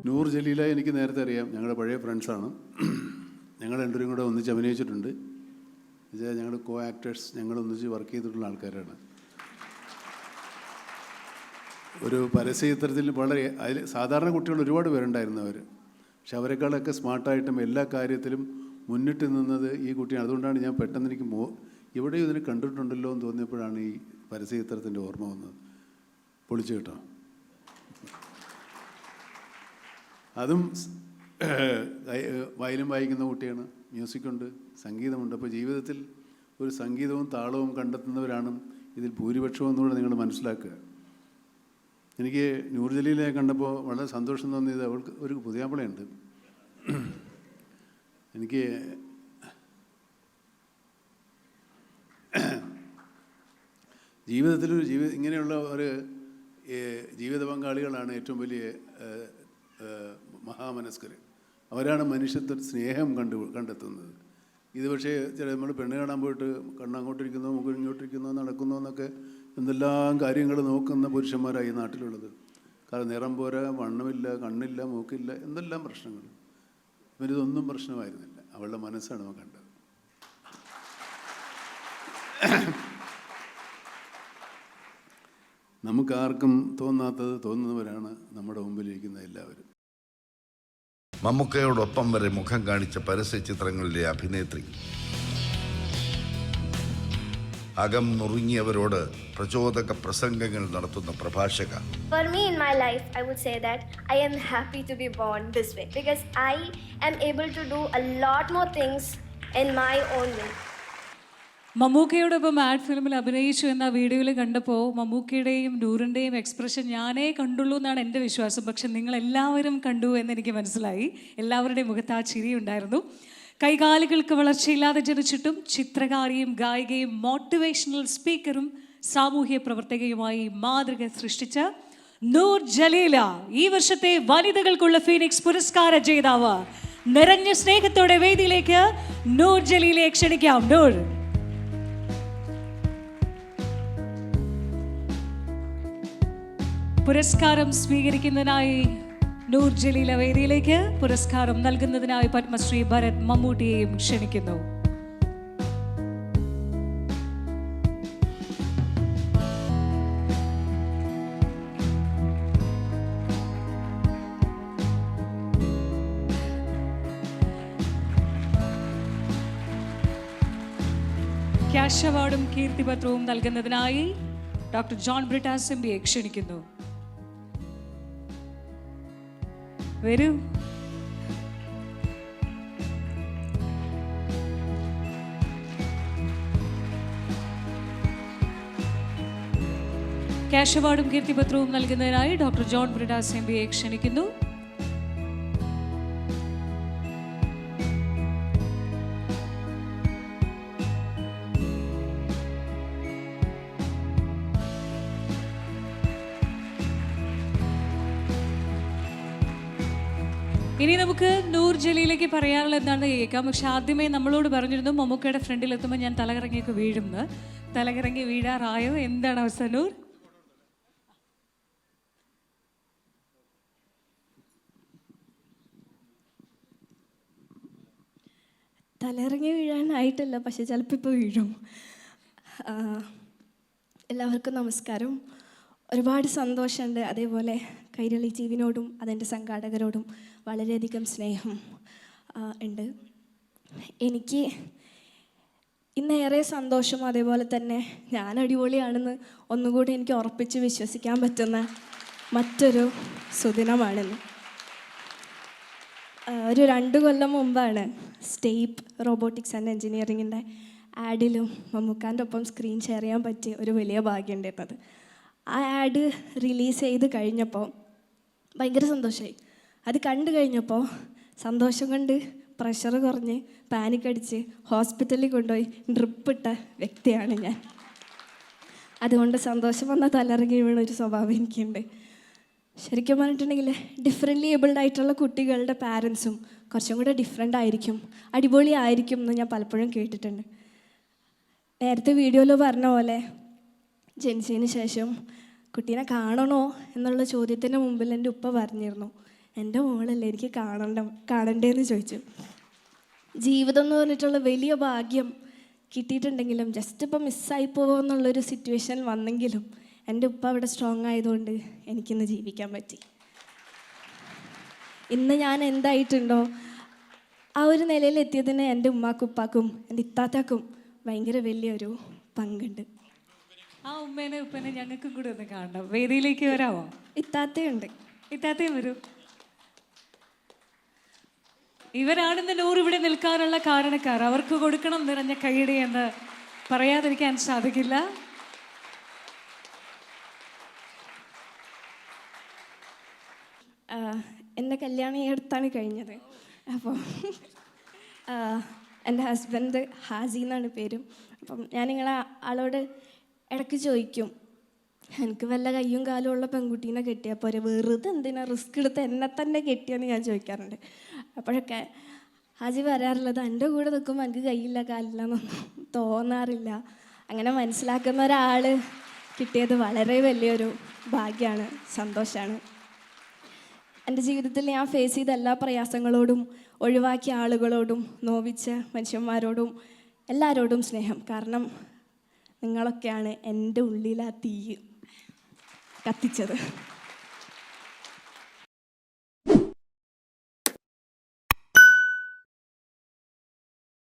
നൂർ ജലീല എനിക്ക് നേരത്തെ അറിയാം, ഞങ്ങളുടെ പഴയ ഫ്രണ്ട്സാണ്. ഞങ്ങൾ രണ്ടുപേരും കൂടെ ഒന്നിച്ച് അഭിനയിച്ചിട്ടുണ്ട്. എന്നുവെച്ചാൽ ഞങ്ങൾ കോ ആക്ടേഴ്സ്, ഞങ്ങൾ ഒന്നിച്ച് വർക്ക് ചെയ്തിട്ടുള്ള ആൾക്കാരാണ്. ഒരു പരസ്യചിത്രത്തിൽ വളരെ അതിൽ സാധാരണ കുട്ടികൾ ഒരുപാട് പേരുണ്ടായിരുന്നു അവർ. പക്ഷെ അവരെക്കാളൊക്കെ സ്മാർട്ടായിട്ടും എല്ലാ കാര്യത്തിലും മുന്നിട്ട് നിന്നത് ഈ കുട്ടിയാണ്. അതുകൊണ്ടാണ് ഞാൻ പെട്ടെന്ന് എനിക്ക് എവിടെയും ഇതിനെ കണ്ടിട്ടുണ്ടല്ലോ എന്ന് തോന്നിയപ്പോഴാണ് ഈ പരസ്യചിത്രത്തിൻ്റെ ഓർമ്മ വന്നത്. പൊളിച്ചു കേട്ടോ. അതും വയലിൻ വായിക്കുന്ന കുട്ടിയാണ്, മ്യൂസിക്കുണ്ട്, സംഗീതമുണ്ട്. അപ്പോൾ ജീവിതത്തിൽ ഒരു സംഗീതവും താളവും കണ്ടെത്തുന്നവരാണ് ഇതിൽ ഭൂരിപക്ഷവും എന്നുകൂടെ നിങ്ങൾ മനസ്സിലാക്കുക. എനിക്ക് നൂർ ജലീലയെ കണ്ടപ്പോൾ വളരെ സന്തോഷം തോന്നിയത് അവൾക്ക് ഒരു പുതിയാപ്പിളയുണ്ട്. എനിക്ക് ജീവിതത്തിൽ ഇങ്ങനെയുള്ള ഒരു ജീവിത പങ്കാളികളാണ് ഏറ്റവും വലിയ മഹാമനസ്കർ. അവരാണ് മനുഷ്യത്വ സ്നേഹം കണ്ടെത്തുന്നത്. ഇത് പക്ഷേ നമ്മൾ പെണ്ണ് കാണാൻ പോയിട്ട് കണ്ണങ്ങോട്ടിരിക്കുന്നോ മുഖിങ്ങോട്ടിരിക്കുന്നോ നടക്കുന്നോ എന്നൊക്കെ എന്തെല്ലാം കാര്യങ്ങൾ നോക്കുന്ന പുരുഷന്മാരായി നാട്ടിലുള്ളത്. കാരണം നിറം പോരാ, വണ്ണമില്ല, കണ്ണില്ല, മൂക്കില്ല, എന്തെല്ലാം പ്രശ്നങ്ങൾ. ഇവരിതൊന്നും പ്രശ്നമായിരുന്നില്ല. അവളുടെ മനസ്സാണ് നമ്മൾ കണ്ടത്. നമുക്കാർക്കും തോന്നാത്തത് തോന്നുന്നവരാണ് നമ്മുടെ മുമ്പിലിരിക്കുന്ന എല്ലാവരും. മമ്മൂക്കയോടൊപ്പം വരെ മുഖം കാണിച്ച പരസ്യ ചിത്രങ്ങളിലെ അഭിനേത്രി, അകം നുറുങ്ങിയവരോട് പ്രചോദക പ്രസംഗങ്ങൾ നടത്തുന്ന പ്രഭാഷക. For me in my life, I would say that I am happy to be born this way because I am able to do a lot more things in my own way. മമ്മൂക്കയോടൊപ്പം ad ഫിലിമിൽ അഭിനയിച്ചു എന്ന വീഡിയോയിൽ കണ്ടപ്പോൾ മമ്മൂക്കയുടെയും നൂറിൻ്റെയും expression ഞാനേ കണ്ടുള്ളൂ എന്നാണ് എൻ്റെ വിശ്വാസം. പക്ഷെ നിങ്ങളെല്ലാവരും കണ്ടു എന്നെനിക്ക് മനസ്സിലായി. എല്ലാവരുടെയും മുഖത്ത് ആ ചിരി ഉണ്ടായിരുന്നു. കൈകാലുകൾക്ക് വളർച്ചയില്ലാതെ ജനിച്ചിട്ടും ചിത്രകാരിയും ഗായികയും മോട്ടിവേഷണൽ സ്പീക്കറും സാമൂഹ്യ പ്രവർത്തകയുമായി മാതൃക സൃഷ്ടിച്ച നൂർ ജലീല ഈ വർഷത്തെ വനിതകൾക്കുള്ള ഫീനിക്സ് പുരസ്കാര ജേതാവ്. നിറഞ്ഞ സ്നേഹത്തോടെ വേദിയിലേക്ക് നൂർ ജലീലയെ ക്ഷണിക്കാം. നൂർ. പുരസ്കാരം സ്വീകരിക്കുന്നതിനായി നൂർ ജലീല വേദിയിലേക്ക്, പുരസ്കാരം നൽകുന്നതിനായി പത്മശ്രീ ഭരത് മമ്മൂട്ടിയെയും ക്ഷണിക്കുന്നു. ക്യാഷ് അവാർഡും കീർത്തിപത്രവും നൽകുന്നതിനായി ഡോക്ടർ ജോൺ ബ്രിട്ടാസ് എം പിയെ ക്ഷണിക്കുന്നു. വരൂ. ക്യാഷ് അവാർഡും കീർത്തിപത്രവും നൽകുന്നതിനായി ഡോക്ടർ ജോൺ ബ്രിട്ടാസ് എം പിയെ ക്ഷണിക്കുന്നു. ഇനി നമുക്ക് നൂർ ജലീലയ്ക്ക് പറയാനുള്ള എന്താണെന്ന് കേൾക്കാം. പക്ഷെ ആദ്യമേ നമ്മളോട് പറഞ്ഞിരുന്നു മമ്മൂക്കയുടെ ഫ്രണ്ടിൽ എത്തുമ്പോൾ ഞാൻ തലകറങ്ങിയൊക്കെ വീഴുമെന്ന്. തലകറങ്ങി വീഴാറായോ? എന്താണ് അവസ്ഥ നൂർ? തലയിറങ്ങി വീഴാനായിട്ടില്ല, പക്ഷെ ചിലപ്പോൾ ഇപ്പോൾ വീഴും. എല്ലാവർക്കും നമസ്കാരം. ഒരുപാട് സന്തോഷമുണ്ട്. അതേപോലെ കൈരളി ടിവിനോടും അതിൻ്റെ സംഘാടകരോടും വളരെയധികം സ്നേഹം ഉണ്ട്. എനിക്ക് ഇന്നേറെ സന്തോഷം, അതേപോലെ തന്നെ ഞാൻ അടിപൊളിയാണെന്ന് ഒന്നുകൂടി എനിക്ക് ഉറപ്പിച്ച് വിശ്വസിക്കാൻ പറ്റുന്ന മറ്റൊരു സുദിനമാണെന്ന്. ഒരു 2 കൊല്ലം മുമ്പാണ് സ്റ്റേപ്പ് റോബോട്ടിക്സ് ആൻഡ് എൻജിനീയറിങ്ങിൻ്റെ ആഡിലും മമ്മൂക്കാൻ്റെ ഒപ്പം സ്ക്രീൻ ഷെയർ ചെയ്യാൻ പറ്റിയ ഒരു വലിയ ഭാഗ്യം ഉണ്ടായിരുന്നത്. ആ ആഡ് റിലീസ് ചെയ്ത് കഴിഞ്ഞപ്പോൾ ഭയങ്കര സന്തോഷമായി. അത് കണ്ടു കഴിഞ്ഞപ്പോൾ സന്തോഷം കൊണ്ട് പ്രഷർ കുറഞ്ഞ് പാനിക്കടിച്ച് ഹോസ്പിറ്റലിൽ കൊണ്ടുപോയി ഡ്രിപ്പിട്ട വ്യക്തിയാണ് ഞാൻ. അതുകൊണ്ട് സന്തോഷം വന്നാൽ തലയിറങ്ങി വീണൊരു സ്വഭാവം എനിക്കുണ്ട്. ശരിക്കും പറഞ്ഞിട്ടുണ്ടെങ്കിൽ ഡിഫറെൻ്റ്ലി ഏബിൾഡ് ആയിട്ടുള്ള കുട്ടികളുടെ പാരൻസും കുറച്ചും കൂടെ ഡിഫറെൻ്റ് ആയിരിക്കും, അടിപൊളി ആയിരിക്കും എന്ന് ഞാൻ പലപ്പോഴും കേട്ടിട്ടുണ്ട്. നേരത്തെ വീഡിയോയിൽ പറഞ്ഞ പോലെ ജനിച്ചതിന് ശേഷം കുട്ടീനെ കാണണോ എന്നുള്ള ചോദ്യത്തിന് മുമ്പിൽ എൻ്റെ ഉപ്പ പറഞ്ഞിരുന്നു, എൻ്റെ മോളല്ലേ, എനിക്ക് കാണണ്ടേന്ന് ചോദിച്ചു. ജീവിതം എന്ന് പറഞ്ഞിട്ടുള്ള വലിയ ഭാഗ്യം കിട്ടിയിട്ടുണ്ടെങ്കിലും ജസ്റ്റ് ഇപ്പം മിസ്സായി പോകുമെന്നുള്ളൊരു സിറ്റുവേഷൻ വന്നെങ്കിലും എൻ്റെ ഉപ്പ അവിടെ സ്ട്രോങ് ആയതുകൊണ്ട് എനിക്കിന്ന് ജീവിക്കാൻ പറ്റി. ഇന്ന് ഞാൻ എന്തായിട്ടുണ്ടോ ആ ഒരു നിലയിൽ എത്തിയതിന് എൻ്റെ ഉമ്മാക്കും ഉപ്പാക്കും എൻ്റെ ഇത്താത്താക്കും ഭയങ്കര വലിയൊരു പങ്കുണ്ട്. ആ ഉമ്മേനെ ഉപ്പേനെ ഞങ്ങൾക്കും കൂടി ഒന്ന് കാണണം. വേദിയിലേക്ക് വരാമോ? ഇത്താത്തയുണ്ട്. ഇത്താത്തയും വരൂ. ഇവരാണെന്ന് നൂറ് ഇവിടെ നിൽക്കാനുള്ള കാരണക്കാർ. അവർക്ക് കൊടുക്കണം നിറഞ്ഞ കൈയടി എന്ന് പറയാതിരിക്കാൻ സാധിക്കില്ല. എൻ്റെ കല്യാണം ഈ അടുത്താണ് കഴിഞ്ഞത്. അപ്പോൾ എൻ്റെ ഹസ്ബൻഡ് ഹാസി എന്നാണ് പേരും. അപ്പം ഞാനിങ്ങളെ ആളോട് ഇടയ്ക്ക് ചോദിക്കും, എനിക്ക് വല്ല കയ്യും കാലും ഉള്ള പെൺകുട്ടീനെ കെട്ടിയാൽ പോരെ, വെറുതെ എന്തിനാ റിസ്ക് എടുത്ത് എന്നെ തന്നെ കെട്ടിയെന്ന് ഞാൻ ചോദിക്കാറുണ്ട്. അപ്പോഴൊക്കെ ഹാജി പറയാറുള്ളത്, എൻ്റെ കൂടെ നിൽക്കുമ്പോൾ എനിക്ക് കയ്യില്ല കാലില്ല എന്നൊന്നും തോന്നാറില്ല. അങ്ങനെ മനസ്സിലാക്കുന്ന ഒരാൾ കിട്ടിയത് വളരെ വലിയൊരു ഭാഗ്യമാണ്, സന്തോഷമാണ്. എൻ്റെ ജീവിതത്തിൽ ഞാൻ ഫേസ് ചെയ്ത എല്ലാ പ്രയാസങ്ങളോടും ഒഴിവാക്കിയ ആളുകളോടും നോവിച്ച മനുഷ്യന്മാരോടും എല്ലാവരോടും സ്നേഹം. കാരണം നിങ്ങളൊക്കെയാണ് എൻ്റെ ഉള്ളിൽ ആ തീ കത്തിച്ചത്.